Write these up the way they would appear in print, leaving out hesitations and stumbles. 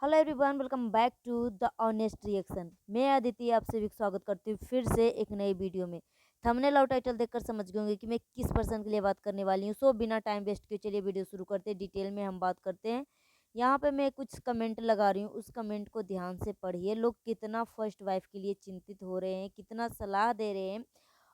Hello everyone, welcome back to the honest reaction. मैं अदिति आप सभी का स्वागत करती हूँ फिर से एक नई वीडियो में। थंबनेल और टाइटल देखकर समझ गए होंगे कि मैं किस पर्सन के लिए बात करने वाली हूँ। सो बिना टाइम वेस्ट किए चलिए वीडियो शुरू करते हैं। डिटेल में हम बात करते हैं। यहाँ पे मैं कुछ कमेंट लगा रही हूँ, उस कमेंट को ध्यान से पढ़िए। लोग कितना फर्स्ट वाइफ के लिए चिंतित हो रहे हैं, कितना सलाह दे रहे हैं,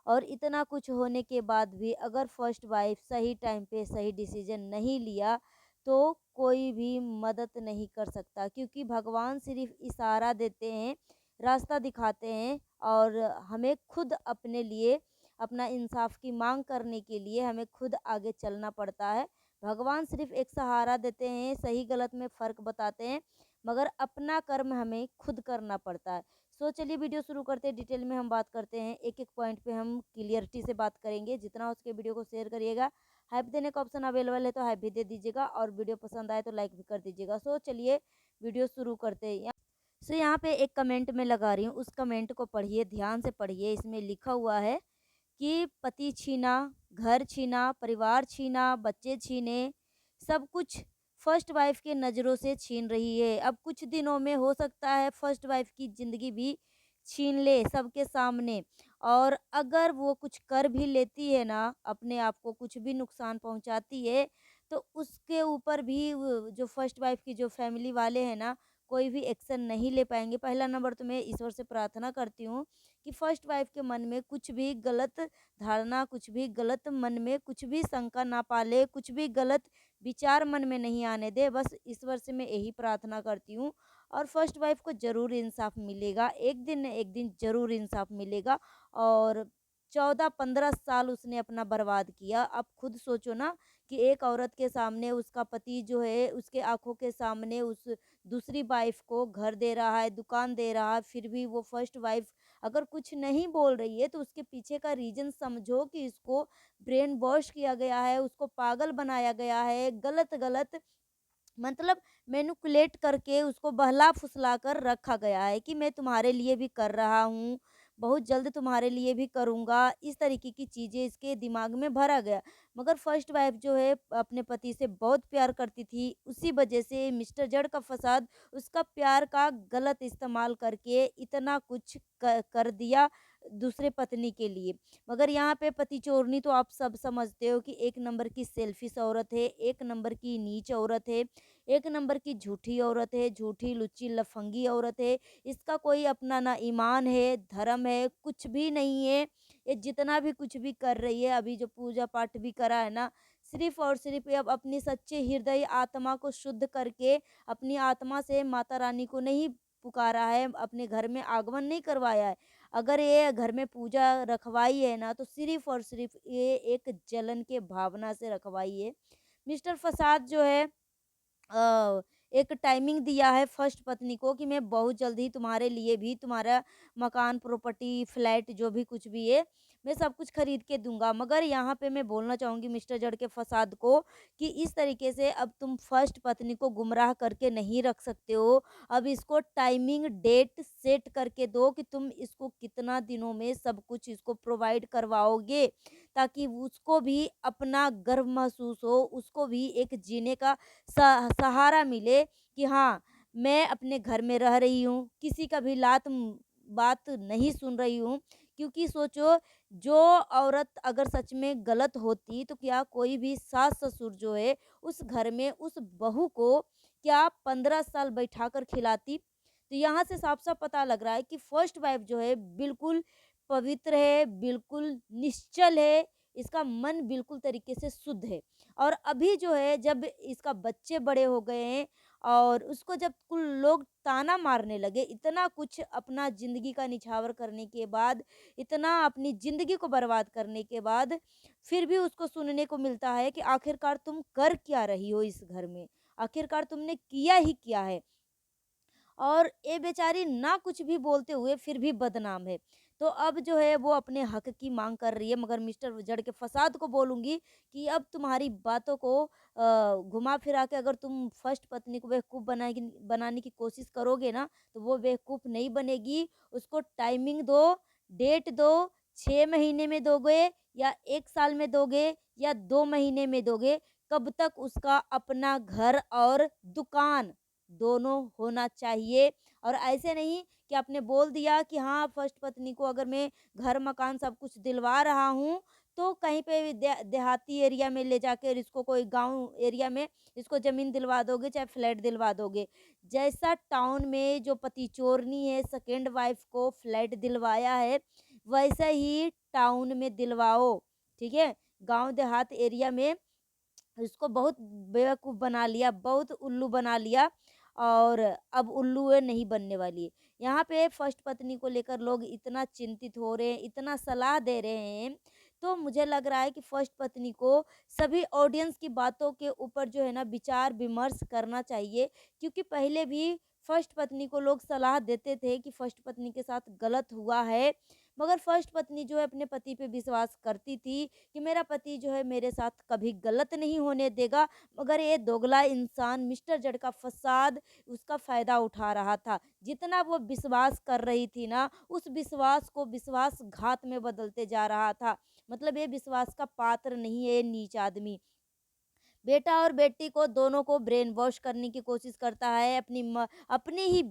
और इतना कुछ होने के बाद भी अगर फर्स्ट वाइफ सही टाइम पे सही डिसीजन नहीं लिया तो कोई भी मदद नहीं कर सकता, क्योंकि भगवान सिर्फ इशारा देते हैं, रास्ता दिखाते हैं, और हमें खुद अपने लिए अपना इंसाफ की मांग करने के लिए हमें खुद आगे चलना पड़ता है। भगवान सिर्फ एक सहारा देते हैं, सही गलत में फ़र्क बताते हैं, मगर अपना कर्म हमें खुद करना पड़ता है। सो चलिए वीडियो शुरू करते हैं। डिटेल में हम बात करते हैं, एक एक पॉइंट पे हम क्लियरिटी से बात करेंगे। जितना हो सके वीडियो को शेयर करिएगा। हाइप देने का ऑप्शन अवेलेबल है तो हाइप भी दे दीजिएगा, और वीडियो पसंद आए तो लाइक भी कर दीजिएगा। सो चलिए वीडियो शुरू करते हैं। सो यहाँ पे एक कमेंट में लगा रही हूँ, उस कमेंट को पढ़िए, ध्यान से पढ़िए। इसमें लिखा हुआ है कि पति छीना, घर छीना, परिवार छीना, बच्चे छीने, सब कुछ फर्स्ट वाइफ के नज़रों से छीन रही है। अब कुछ दिनों में हो सकता है फर्स्ट वाइफ की ज़िंदगी भी छीन ले सबके सामने। और अगर वो कुछ कर भी लेती है ना, अपने आप को कुछ भी नुकसान पहुंचाती है, तो उसके ऊपर भी जो फर्स्ट वाइफ की जो फैमिली वाले हैं ना, कोई भी एक्शन नहीं ले पाएंगे। पहला नंबर तो मैं ईश्वर से प्रार्थना करती हूँ कि फर्स्ट वाइफ के मन में कुछ भी गलत धारणा, कुछ भी गलत मन में कुछ भी शंका ना पाले, कुछ भी गलत विचार मन में नहीं आने दे। बस ईश्वर से मैं यही प्रार्थना करती हूँ। और फर्स्ट वाइफ को ज़रूर इंसाफ मिलेगा, एक दिन न एक दिन ज़रूर इंसाफ मिलेगा। और 14-15 साल उसने अपना बर्बाद किया। अब खुद सोचो ना कि एक औरत के सामने उसका पति जो है, उसके आँखों के सामने उस दूसरी वाइफ को घर दे रहा है, दुकान दे रहा है, फिर भी वो फर्स्ट वाइफ अगर कुछ नहीं बोल रही है तो उसके पीछे का रीज़न समझो कि इसको ब्रेन वॉश किया गया है, उसको पागल बनाया गया है, गलत-गलत मतलब मैनिपुलेट करके उसको बहला-फुसला कर रखा गया है कि मैं तुम्हारे लिए भी कर रहा हूँ, बहुत जल्द तुम्हारे लिए भी करूँगा। इस तरीके की चीज़ें इसके दिमाग में भरा गया। मगर फर्स्ट वाइफ जो है अपने पति से बहुत प्यार करती थी, उसी वजह से मिस्टर जड़ का फसाद उसका प्यार का गलत इस्तेमाल करके इतना कुछ क कर दिया दूसरे पत्नी के लिए। मगर यहाँ पे पति चोरनी तो आप सब समझते हो कि एक नंबर की सेल्फिश औरत है, एक नंबर की नीच औरत है, एक नंबर की झूठी औरत है, झूठी, लुच्ची, लफंगी औरत है। इसका कोई अपना ना ईमान है, धर्म है, कुछ भी नहीं है। ये जितना भी कुछ भी कर रही है, अभी जो पूजा पाठ भी करा है ना, सिर्फ़ और सिर्फ़ ये अब अपनी सच्चे हृदय आत्मा को शुद्ध करके अपनी आत्मा से माता रानी को नहीं पुकारा है, अपने घर में आगमन नहीं करवाया है। अगर ये घर में पूजा रखवाई है ना, तो सिर्फ़ और सिर्फ़ ये एक जलन के भावना से रखवाई है। मिस्टर फसाद जो है अ, एक टाइमिंग दिया है फर्स्ट पत्नी को कि मैं बहुत जल्द ही तुम्हारे लिए भी तुम्हारा मकान, प्रॉपर्टी, फ्लैट जो भी कुछ भी है, मैं सब कुछ खरीद के दूँगा। मगर यहाँ पे मैं बोलना चाहूँगी मिस्टर जड़ के फसाद को कि इस तरीके से अब तुम फर्स्ट पत्नी को गुमराह करके नहीं रख सकते हो। अब इसको टाइमिंग, डेट सेट करके दो कि तुम इसको कितना दिनों में सब कुछ इसको प्रोवाइड करवाओगे, ताकि उसको भी अपना गर्व महसूस हो, उसको भी एक जीने का सहारा मिले कि हाँ, मैं अपने घर में रह रही हूँ, किसी का भी बात नहीं सुन रही हूँ। क्योंकि सोचो, जो औरत अगर सच में गलत होती तो क्या कोई भी सास-ससुर जो है उस घर में उस बहू को क्या 15 साल बैठाकर खिलाती? तो यहाँ से साफ-साफ पता लग रहा है कि फर्स्ट वाइफ जो है बिल्कुल पवित्र है, बिल्कुल निश्चल है, इसका मन बिल्कुल तरीके से शुद्ध है। और अभी जो है जब इसका बच्चे बड़े हो गए हैं और उसको जब कुल लोग ताना मारने लगे, इतना कुछ अपना ज़िंदगी का निछावर करने के बाद, इतना अपनी ज़िंदगी को बर्बाद करने के बाद, फिर भी उसको सुनने को मिलता है कि आखिरकार तुम कर क्या रही हो इस घर में? आखिरकार तुमने किया ही क्या है? और ये बेचारी ना कुछ भी बोलते हुए फिर भी बदनाम है। तो अब जो है वो अपने हक की माँग कर रही है, मगर मिस्टर जड़ के फसाद को बोलूँगी कि अब तुम्हारी बातों को घुमा-फिरा के अगर तुम फर्स्ट पत्नी को बेवकूफ़ बनाने की कोशिश करोगे ना, तो वो बेवकूफ़ नहीं बनेगी। उसको टाइमिंग दो, डेट दो, 6 महीने में दोगे या 1 साल में दोगे या 2 महीने में दोगे, कब तक उसका अपना घर और दुकान दोनों होना चाहिए। और ऐसे नहीं कि आपने बोल दिया कि हाँ, फर्स्ट पत्नी को अगर मैं घर मकान सब कुछ दिलवा रहा हूँ, तो कहीं पे भी देहाती एरिया में ले जाकर इसको, कोई गाँव एरिया में इसको ज़मीन दिलवा दोगे, चाहे फ्लैट दिलवा दोगे। जैसा टाउन में जो पति चोरनी है, सेकंड वाइफ को फ्लैट दिलवाया है, वैसा ही टाउन में दिलवाओ, ठीक है? गाँव देहात एरिया में इसको बहुत बेवकूफ़ बना लिया, बहुत उल्लू बना लिया, और अब उल्लू ये नहीं बनने वाली है। यहाँ पे फर्स्ट पत्नी को लेकर लोग इतना चिंतित हो रहे हैं, इतना सलाह दे रहे हैं, तो मुझे लग रहा है कि फर्स्ट पत्नी को सभी ऑडियंस की बातों के ऊपर जो है ना विचार-विमर्श करना चाहिए, क्योंकि पहले भी फर्स्ट पत्नी को लोग सलाह देते थे कि फर्स्ट पत्नी के साथ गलत हुआ है, मगर फर्स्ट पत्नी जो है अपने पति पे विश्वास करती थी कि मेरा पति जो है मेरे साथ कभी गलत नहीं होने देगा, मगर ये दोगला इंसान मिस्टर जड का फसाद उसका फ़ायदा उठा रहा था। जितना वो विश्वास कर रही थी ना, उस विश्वास को विश्वासघात में बदलते जा रहा था। मतलब ये विश्वास का पात्र नहीं है ये नीच आदमी। बेटा और बेटी को दोनों को ब्रेन वॉश करने की कोशिश करता है, अपनी ही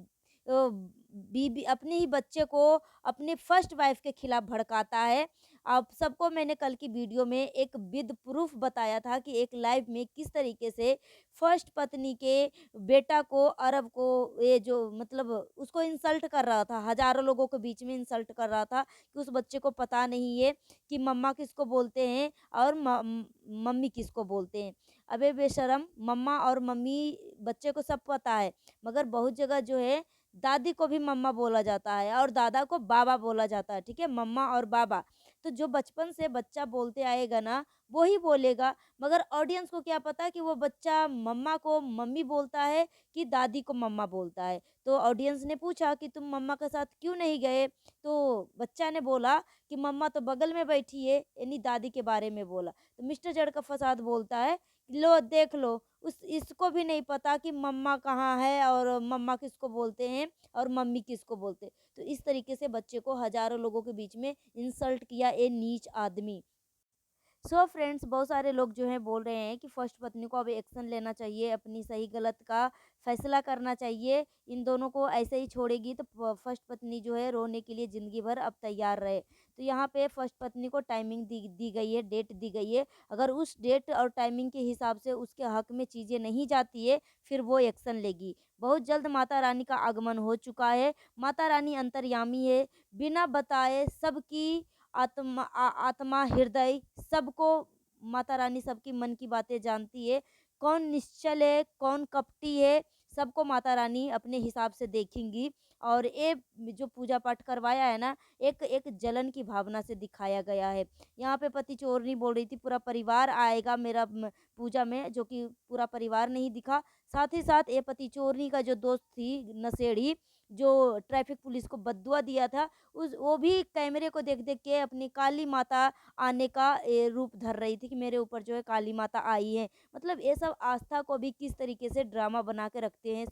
बीबी, अपने ही बच्चे को अपने फर्स्ट वाइफ के खिलाफ भड़काता है। आप सबको मैंने कल की वीडियो में एक विद प्रूफ बताया था कि एक लाइव में किस तरीके से फर्स्ट पत्नी के बेटा को, अरब को, ये जो मतलब उसको इंसल्ट कर रहा था, हज़ारों लोगों के बीच में इंसल्ट कर रहा था कि उस बच्चे को पता नहीं है कि मम्मा किसको बोलते हैं और मम्मी किसको बोलते हैं। अबे बेशरम, मम्मा और मम्मी बच्चे को सब पता है, मगर बहुत जगह जो है दादी को भी मम्मा बोला जाता है और दादा को बाबा बोला जाता है, ठीक है? मम्मा और बाबा। तो जो बचपन से बच्चा बोलते आएगा ना, वो ही बोलेगा, मगर ऑडियंस को क्या पता कि वो बच्चा मम्मा को मम्मी बोलता है कि दादी को मम्मा बोलता है। तो ऑडियंस ने पूछा कि तुम मम्मा के साथ क्यों नहीं गए? तो बच्चा ने बोला कि मम्मा तो बगल में बैठी है, यानी दादी के बारे में बोला। तो मिस्टर जड़ का फसाद बोलता है, लो देख लो, उस इसको भी नहीं पता कि मम्मा कहाँ है और मम्मा किसको बोलते हैं और मम्मी किसको बोलते हैं। तो इस तरीके से बच्चे को हज़ारों लोगों के बीच में इंसल्ट किया ये नीच आदमी। सो फ्रेंड्स, बहुत सारे लोग जो हैं बोल रहे हैं कि फर्स्ट पत्नी को अब एक्शन लेना चाहिए, अपनी सही गलत का फैसला करना चाहिए। इन दोनों को ऐसे ही छोड़ेगी तो फर्स्ट पत्नी जो है रोने के लिए ज़िंदगी भर अब तैयार रहे। तो यहाँ पे फर्स्ट पत्नी को टाइमिंग दी दी गई है, डेट दी गई है। अगर उस डेट और टाइमिंग के हिसाब से उसके हक में चीज़ें नहीं जाती है, फिर वो एक्शन लेगी। बहुत जल्द माता रानी का आगमन हो चुका है। माता रानी अंतर्यामी है, बिना बताए सबकी आत्मा, हृदय सबको माता रानी सबकी मन की बातें जानती है। कौन निश्चल है, कौन कपटी है, सबको माता रानी अपने हिसाब से देखेंगी। और ये जो पूजा पाठ करवाया है ना, एक एक जलन की भावना से दिखाया गया है। यहाँ पे पति चोरनी बोल रही थी पूरा परिवार आएगा मेरा पूजा में, जो कि पूरा परिवार नहीं दिखा। साथ ही साथ ये पति चोरनी का जो दोस्त थी नशेड़ी, जो ट्रैफिक पुलिस को बददुआ दिया था, उस वो भी कैमरे को देख देख के अपनी काली माता आने का रूप धर रही थी कि मेरे ऊपर जो है काली माता आई है। मतलब ये सब आस्था को भी किस तरीके से ड्रामा बना के रखते हैं।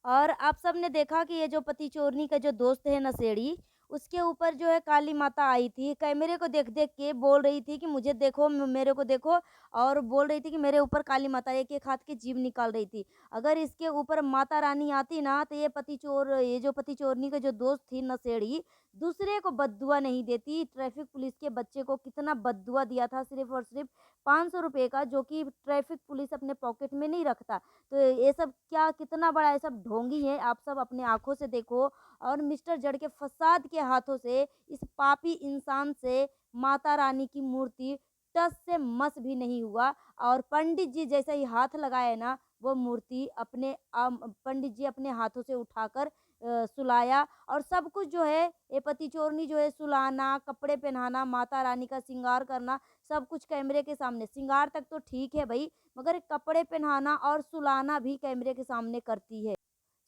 और आप सबने देखा कि ये जो पति चोरनी का जो दोस्त है नशेड़ी, उसके ऊपर जो है काली माता आई थी। कैमरे को देख-देख के बोल रही थी कि मुझे देखो, मेरे को देखो, और बोल रही थी कि मेरे ऊपर काली माता, एक-एक हाथ की जीभ निकाल रही थी। अगर इसके ऊपर माता रानी आती ना, तो ये जो पति चोरनी का जो दोस्त थी नशेड़ी, दूसरे को बददुआ नहीं देती। ट्रैफिक पुलिस के बच्चे को कितना बददुआ दिया था, सिर्फ़ और सिर्फ़ ₹500 का, जो कि ट्रैफिक पुलिस अपने पॉकेट में नहीं रखता। तो ये सब क्या, कितना बड़ा ये सब ढोंगी है, आप सब अपने आँखों से देखो। और मिस्टर जड़ के फसाद के हाथों से, इस पापी इंसान से माता रानी की मूर्ति टस से मस भी नहीं हुआ। और पंडित जी जैसे ही हाथ लगाए ना, वो मूर्ति पंडित जी अपने हाथों से उठाकर सुलाया। और सब कुछ जो है, ये पति चोरनी जो है सुलाना, कपड़े पहनाना, माता रानी का श्रृंगार करना, सब कुछ कैमरे के सामने। श्रृंगार तक तो ठीक है भई, मगर कपड़े पहनाना और सुलाना भी कैमरे के सामने करती है।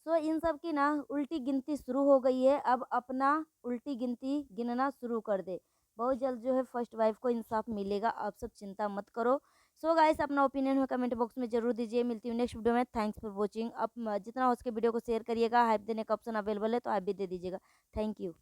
सो इन सब की ना उल्टी गिनती शुरू हो गई है, अब अपना उल्टी गिनती गिनना शुरू कर दे। बहुत जल्द जो है फर्स्ट वाइफ को इंसाफ मिलेगा, आप सब चिंता मत करो। सो गाइस, अपना ओपिनियन है कमेंट बॉक्स में ज़रूर दीजिए। मिलती हूँ नेक्स्ट वीडियो में। Thanks for watching. अब जितना हो सके वीडियो को शेयर करिएगा। हाइप देने का ऑप्शन अवेलेबल है, तो हाइप भी दे दीजिएगा। Thank you.